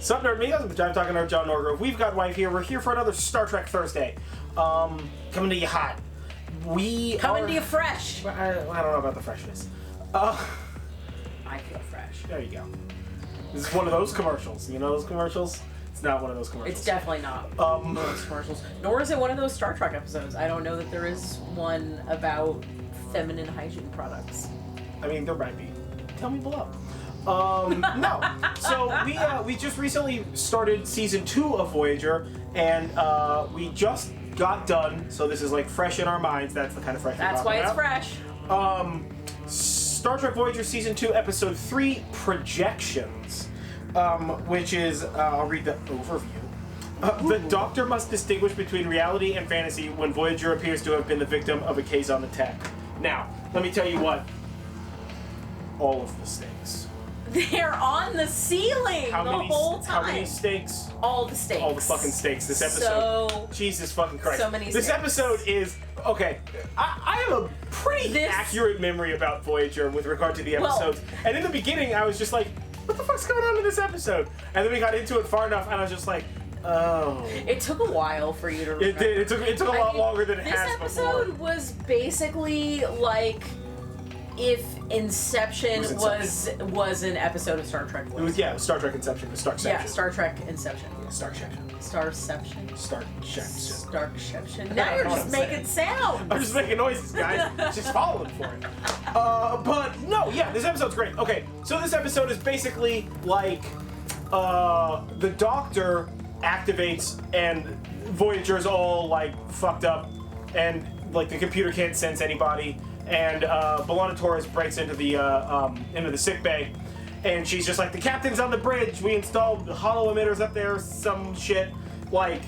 Sup, Nerdmigos? I'm the Jive talking Nerd John Norgrove. We've got Wife here. We're here for another Star Trek Thursday. Coming to you hot. Coming to you fresh. I don't know about the freshness. I feel fresh. There you go. This is one of those commercials. You know those commercials? It's not one of those commercials. It's definitely not one of those commercials. Nor is it one of those Star Trek episodes. I don't know that there is one about feminine hygiene products. I mean, there might be. Tell me below. No. So we just recently started season 2 of Voyager, and we just got done. So this is like fresh in our minds. That's the kind of fresh. That's why it's fresh. Star Trek Voyager season 2, episode 3, Projections, which is I'll read the overview. The Doctor must distinguish between reality and fantasy when Voyager appears to have been the victim of a Kazon attack. Now, let me tell you what. All of the stakes. They're on the ceiling whole time. How many stakes? All the stakes. All the fucking stakes. This episode. So, Jesus fucking Christ. So many This stakes. episode is... Okay, I have a pretty accurate memory about Voyager with regard to the episodes. And in the beginning, I was just like, what the fuck's going on in this episode? And then we got into it far enough, and I was just like, oh. It took a while for you to remember. It did. It took a lot longer than it has before. This episode was basically like if Inception was an episode of Star Trek. It was Star Trek Inception. Starkception. Yeah, Star Trek Inception. Starkception. Starception. Starkception. Starkception. Now you're just making sounds. I'm just making noises, guys. Just following for it. But no, yeah, this episode's great. Okay, so this episode is basically like the Doctor activates and Voyager's all like fucked up, and like the computer can't sense anybody. And B'Elanna Torres breaks into the sick bay, and she's just like, the captain's on the bridge. We installed hollow emitters up there, some shit. Like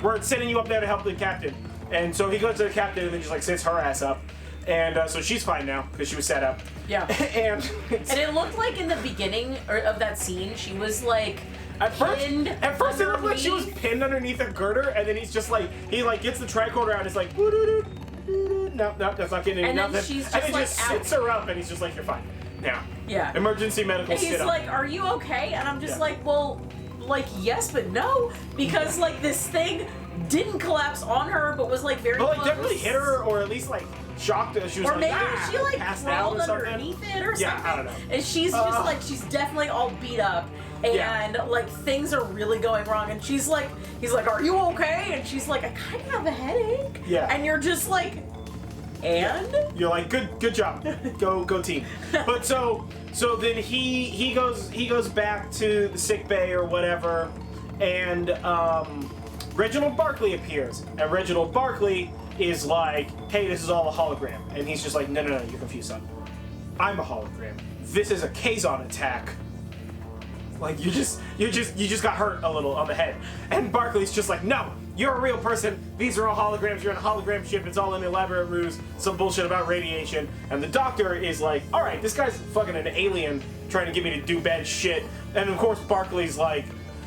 we're sending you up there to help the captain. And so he goes to the captain and then just like sits her ass up. And so she's fine now because she was set up. Yeah. and it looked like in the beginning of that scene, she was like. At first it looked like she was pinned underneath a girder, and then he's just like, he like gets the tricorder out and it's like, no, that's not getting any nothing. She's just and then like just sits her up, and he's just like, you're fine. Now. Yeah. Emergency medical sit up. He's like, are you okay? And I'm just like, well, like, yes, but no. Because, like, this thing didn't collapse on her, but was, like, very close. But, like, definitely hit her, or at least, like, shocked her. She was or like, maybe she, like, passed out crawled or something. underneath it or something. Yeah, I don't know. And she's just, like, she's definitely all beat up. And, like, things are really going wrong. And she's like, he's like, are you okay? And she's like, I kind of have a headache. Yeah. And you're just like, and? You're like, good job. Go team. But so then he goes back to the sick bay or whatever, and Reginald Barclay appears. And Reginald Barclay is like, hey, this is all a hologram. And he's just like, no, you're confused, son. I'm a hologram. This is a Kazon attack. Like, you just got hurt a little on the head. And Barclay's just like, no, you're a real person. These are all holograms. You're in a hologram ship. It's all an elaborate ruse. Some bullshit about radiation. And the Doctor is like, all right, this guy's fucking an alien trying to get me to do bad shit. And of course, Barclay's like,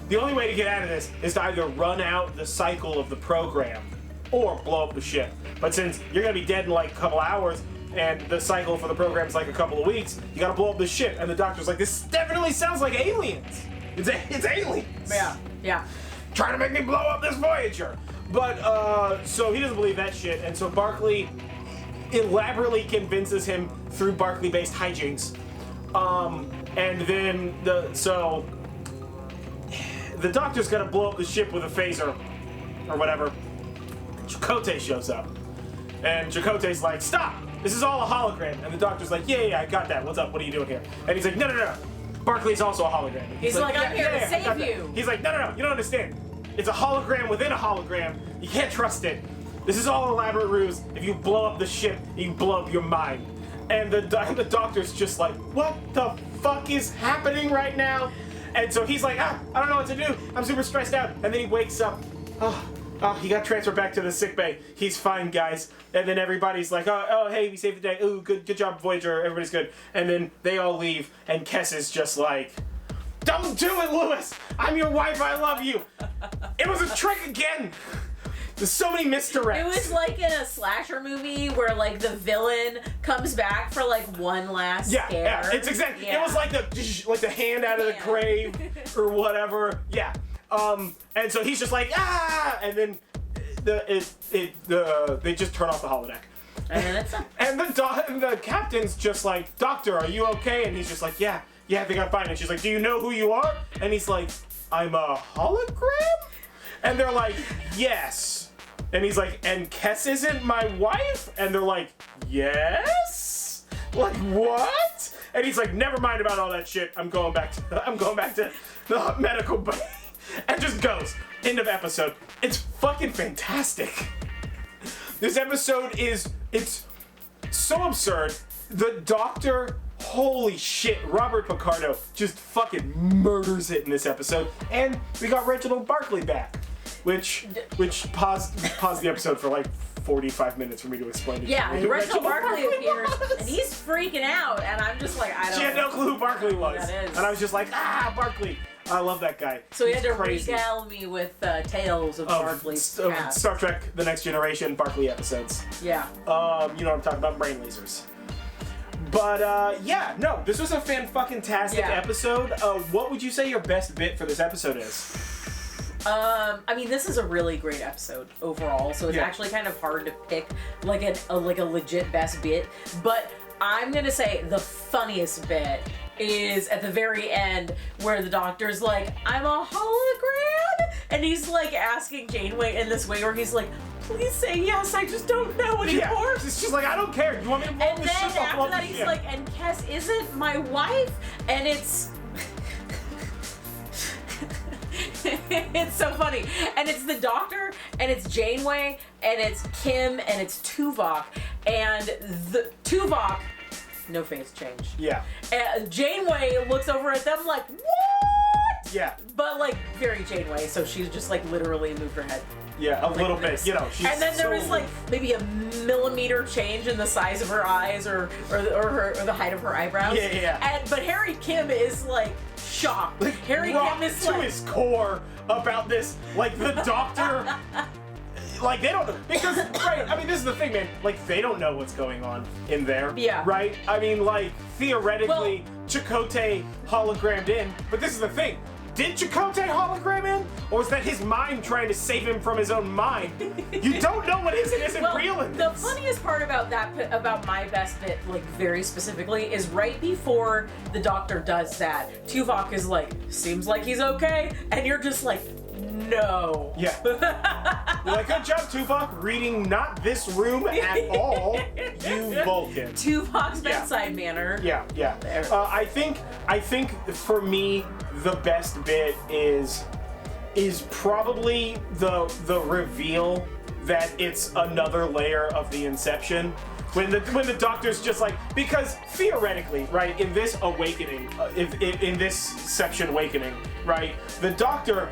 the only way to get out of this is to either run out the cycle of the program or blow up the ship. But since you're gonna be dead in like a couple hours, and the cycle for the program's like a couple of weeks, you gotta blow up the ship. And the Doctor's like, this definitely sounds like aliens. It's aliens. Yeah. Trying to make me blow up this Voyager. But, so he doesn't believe that shit. And so Barclay elaborately convinces him through Barclay-based hijinks. And then the Doctor's gonna blow up the ship with a phaser or whatever. Chakotay shows up. And Chakotay's like, stop! This is all a hologram. And the Doctor's like, yeah, I got that. What's up? What are you doing here? And he's like, no. Barclay's also a hologram. He's like, I'm here to save you. He's like, no, you don't understand. It's a hologram within a hologram. You can't trust it. This is all elaborate ruse. If you blow up the ship, you blow up your mind. And the Doctor's just like, what the fuck is happening right now? And so he's like, I don't know what to do. I'm super stressed out. And then he wakes up. He got transferred back to the sickbay. He's fine, guys. And then everybody's like, oh, hey, we saved the day. Ooh, good job, Voyager. Everybody's good. And then they all leave, and Kes is just like, don't do it, Lewis. I'm your wife. I love you. It was a trick again. There's so many misdirects. It was like in a slasher movie where like the villain comes back for like one last scare. Yeah, it's exactly. It was like the hand out of the grave or whatever. Yeah. And so he's just like and then they just turn off the holodeck. And then it's and the captain's just like, Doctor, are you okay? And he's just like, yeah, I think I'm fine. And she's like, do you know who you are? And he's like, I'm a hologram? And they're like, yes. And he's like, and Kess isn't my wife? And they're like, yes? Like, what? And he's like, never mind about all that shit. I'm going back to the medical bay. And just goes. End of episode. It's fucking fantastic. This episode it's so absurd. The Doctor, holy shit, Robert Picardo just fucking murders it in this episode. And we got Reginald Barclay back, which paused the episode for like 45 minutes for me to explain it. Yeah, Reginald Barclay appears, and he's freaking out, and I'm just like, She had no clue who Barclay was. That is. And I was just like, Barclay. I love that guy. So he had to crazy. regale me with tales of Barclay's past. Star Trek The Next Generation Barclay episodes. Yeah. You know what I'm talking about, brain lasers. But no, this was a fan-fucking-tastic episode. What would you say your best bit for this episode is? I mean, this is a really great episode overall, so it's actually kind of hard to pick like a legit best bit. But I'm gonna say the funniest bit is at the very end where the Doctor's like, I'm a hologram? And he's like asking Janeway in this way where he's like, please say yes, I just don't know anymore. Yeah, it's just like, I don't care. You want me to roll and this then shit? after that he's like, and Kess isn't my wife? And it's... it's so funny. And it's the Doctor, and it's Janeway, and it's Kim, and it's Tuvok. And the Tuvok... No face change. Yeah. And Janeway looks over at them like, what? Yeah. But like, very Janeway, so she's just like literally moved her head. Yeah, a little bit. You know, she's and then there was like maybe a millimeter change in the size of her eyes or the height of her eyebrows. Yeah. But Harry Kim is like shocked. Like, Harry Kim is to like his core about this. Like the Doctor. Like, they don't know. Because, right, I mean, this is the thing, man. Like, they don't know what's going on in there. Yeah. Right? I mean, like, theoretically, Chakotay hologrammed in. But this is the thing. Did Chakotay hologram in? Or was that his mind trying to save him from his own mind? You don't know what is and isn't real in this. The funniest part about that, about my best bit, like, very specifically, is right before the Doctor does that, Tuvok is like, seems like he's okay. And you're just like, no. Yeah. You're like, good job, Tuvok, reading not this room at all, you Vulcan. Tuvok's bedside manner. Yeah. I think for me, the best bit is probably the reveal that it's another layer of the Inception. When the Doctor's just like, because theoretically, right, in this awakening, in this section awakening, right, the Doctor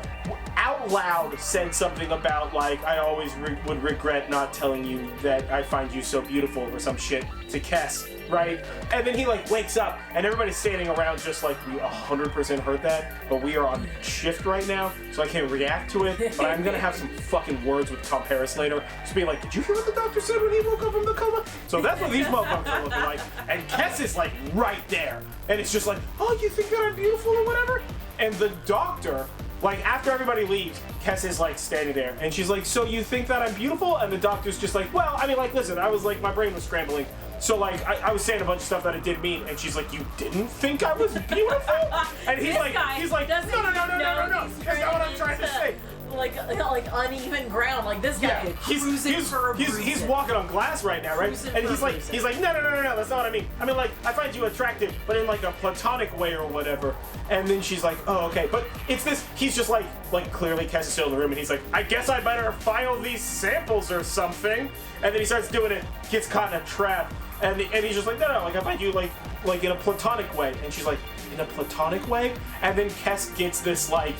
out loud said something about like, I always would regret not telling you that I find you so beautiful or some shit to Kess, right? And then he like wakes up and everybody's standing around just like, we 100% heard that, but we are on shift right now, so I can't react to it, but I'm gonna have some fucking words with Tom Paris later, just being like, did you hear what the Doctor said when he woke up from the coma? So that's what these motherfuckers are looking like, and Kess is like right there, and it's just like, oh, you think that I'm beautiful or whatever? And the Doctor, like, after everybody leaves, Kess is, like, standing there, and she's like, so you think that I'm beautiful? And the Doctor's just like, well, I mean, like, listen, I was, like, my brain was scrambling, so, like, I was saying a bunch of stuff that it didn't mean, and she's like, you didn't think I was beautiful? And he's like, no, that's not what I'm trying to say. Like uneven ground, like this guy is cruising for a bruising. He's walking on glass right now, right? Cruising And for he's like, no, that's not what I mean. I mean, like, I find you attractive, but in like a platonic way or whatever. And then she's like, oh, okay. But it's this, he's just like clearly Kess is still in the room, and he's like, I guess I better file these samples or something. And then he starts doing it, gets caught in a trap, and he's just like, no, like, I find you like in a platonic way. And she's like, in a platonic way? And then Kess gets this like,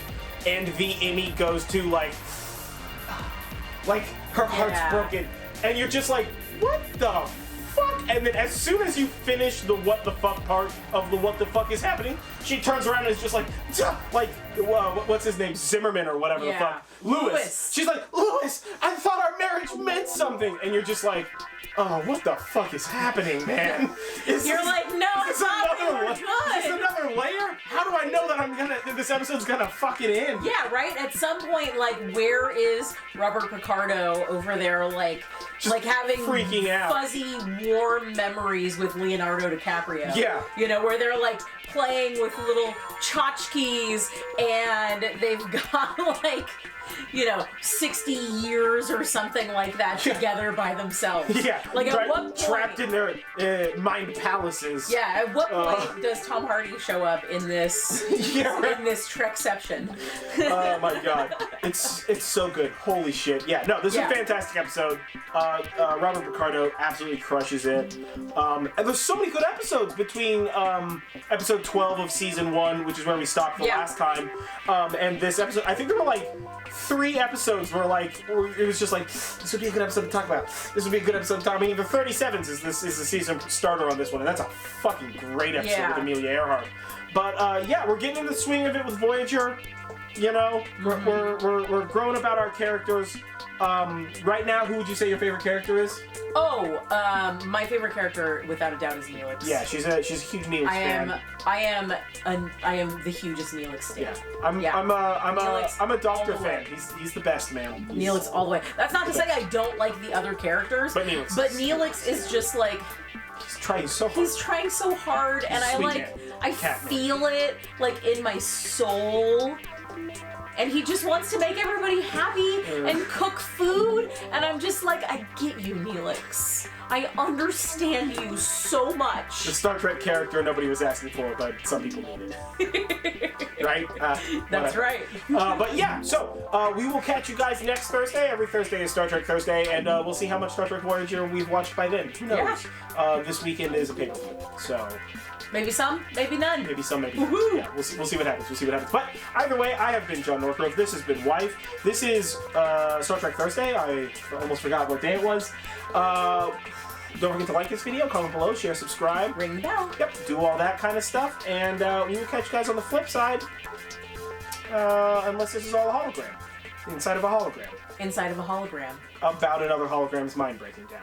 and the Emmy goes to like her heart's broken, and you're just like, what the fuck? And then as soon as you finish the what the fuck part of the what the fuck is happening, she turns around and is just like, what's his name? Zimmerman or whatever the fuck. Lewis. She's like, Lewis, I thought our marriage meant something. And you're just like, oh, what the fuck is happening, man? You're like, no, it's not. We're good. Is this another layer? How do I know that this episode's gonna fucking end? Yeah, right? At some point, like, where is Robert Picardo over there, like having freaking out, fuzzy, warm memories with Leonardo DiCaprio? Yeah. You know, where they're, like, playing with little tchotchkes and they've got, like, 60 years or something like that together by themselves. Yeah. Like, at what point... Trapped in their mind palaces. Yeah, at what point does Tom Hardy show up in this in this Trekception? Oh my god. It's so good. Holy shit. Yeah, no, this is a fantastic episode. Robert Picardo absolutely crushes it. And there's so many good episodes between episode 12 of season 1, which is where we stopped the last time, and this episode. I think there were like 3 episodes where it was just like, this would be a good episode to talk about. This would be a good episode to talk about. I mean, the 37s is the season starter on this one, and that's a fucking great episode with Amelia Earhart. But we're getting in the swing of it with Voyager. We're growing about our characters. Right now, who would you say your favorite character is? My favorite character, without a doubt, is Neelix. Yeah, she's a huge Neelix fan. I am the hugest Neelix fan. Yeah, I'm a Doctor fan. He's the best, man. Neelix all the way. That's not to say I don't like the other characters, but Neelix is just like, he's trying so hard. He's trying so hard, and I feel it like in my soul. And he just wants to make everybody happy and cook food. And I'm just like, I get you, Neelix. I understand you so much. The Star Trek character nobody was asking for, but some people needed. Right? That's right. But yeah, so we will catch you guys next Thursday. Every Thursday is Star Trek Thursday, and we'll see how much Star Trek Voyager we've watched by then. Who knows? Yeah. This weekend is a paper-clip, so... Maybe some, maybe none. Maybe some, maybe none. Yeah, we'll see what happens. But either way, I have been John Northgrove. This has been Wife. This is Star Trek Thursday. I almost forgot what day it was. Don't forget to like this video, comment below, share, subscribe. Ring the bell. Yep, do all that kind of stuff. And we will catch you guys on the flip side. Unless this is all a hologram. Inside of a hologram. Inside of a hologram. About another hologram's mind breaking down.